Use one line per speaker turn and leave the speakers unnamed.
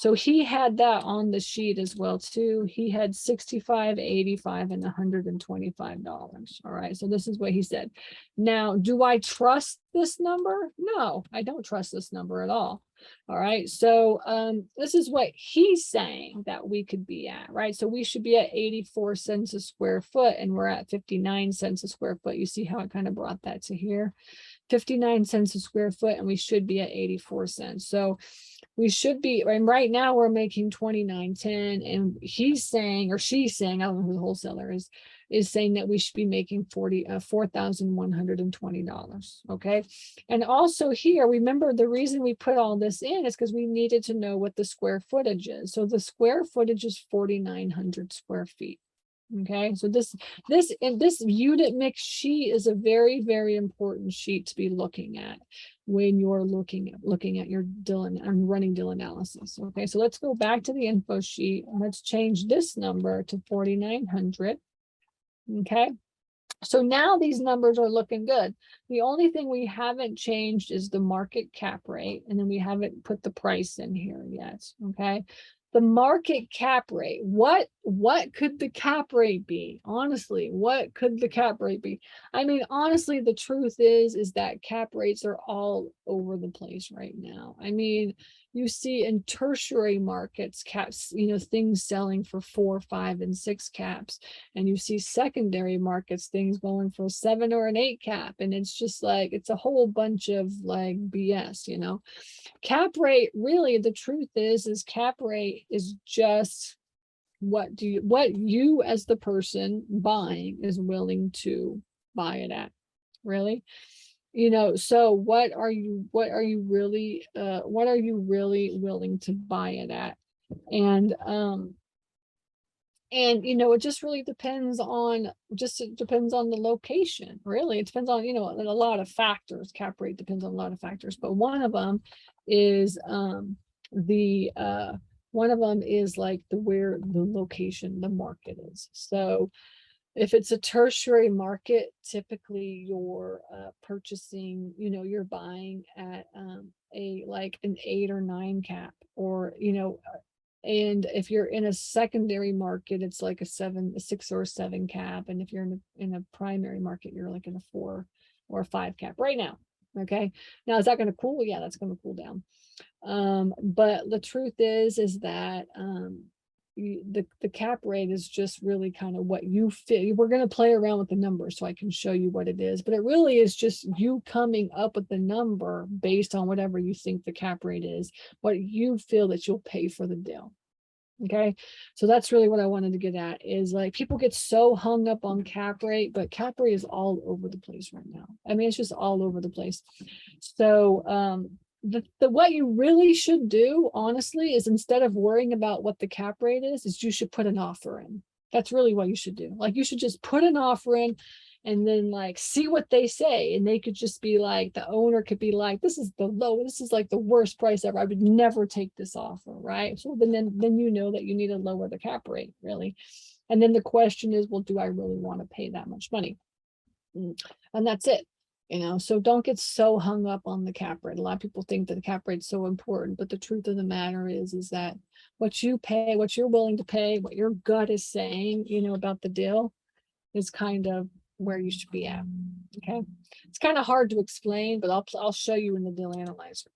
So he had that on the sheet as well too. He had 65, 85, and $125. All right. So this is what he said. Now, do I trust this number? No, I don't trust this number at all. All right. So this is what he's saying that we could be at, right? So we should be at 84 cents a square foot, and we're at 59 cents a square foot. You see how it kind of brought that to here. 59 cents a square foot, and we should be at 84 cents. So we should be, and right now we're making 29.10, and he's saying, or she's saying, I don't know who the wholesaler is saying that we should be making $4,120. Okay. And also here, remember the reason we put all this in is because we needed to know what the square footage is. So the square footage is 4,900 square feet. Okay, so this unit mix sheet is a very, very important sheet to be looking at when you're looking at your DIL and running DIL analysis. Okay, so let's go back to the info sheet. Let's change this number to 4,900. Okay, so now these numbers are looking good. The only thing we haven't changed is the market cap rate, and then we haven't put the price in here yet. Okay. The market cap rate, what could the cap rate be? Honestly, what could the cap rate be? I mean, honestly, the truth is that cap rates are all over the place right now. I mean, you see in tertiary markets, caps, things selling for 4, 5, and 6 caps. And you see secondary markets, things going for a 7 or an 8 cap. And it's just like, it's a whole bunch of like BS, Cap rate, really, the truth is cap rate is just what you as the person buying is willing to buy it at, really. So what are you really willing to buy it at? And it just really depends on the location. Really, it depends on a lot of factors. Cap rate depends on a lot of factors, but one of them is like where the location, the market is. So if it's a tertiary market, typically you're purchasing, you're buying at like an 8 or 9 cap, or and if you're in a secondary market, it's like a 6 or 7 cap. And if you're in a primary market, you're like in a 4 or a 5 cap right now. Okay. Now, is that going to cool? Yeah, that's going to cool down. But the truth is that the cap rate is just really kind of what you feel. We're going to play around with the numbers so I can show you what it is, but it really is just you coming up with the number based on whatever you think the cap rate is, what you feel that you'll pay for the deal. Okay, so that's really what I wanted to get at, is like people get so hung up on cap rate, but cap rate is all over the place right now. I mean, it's just all over the place. So what you really should do, honestly, is instead of worrying about what the cap rate is you should put an offer in. That's really what you should do. Like, you should just put an offer in and then like see what they say. And they could just be like, the owner could be like, this is like the worst price ever. I would never take this offer, right? So then you know that you need to lower the cap rate, really. And then the question is, well, do I really want to pay that much money? And that's it. So don't get so hung up on the cap rate. A lot of people think that the cap rate is so important, but the truth of the matter is that what you pay, what you're willing to pay, what your gut is saying, about the deal is kind of where you should be at. Okay. It's kind of hard to explain, but I'll show you in the deal analyzer.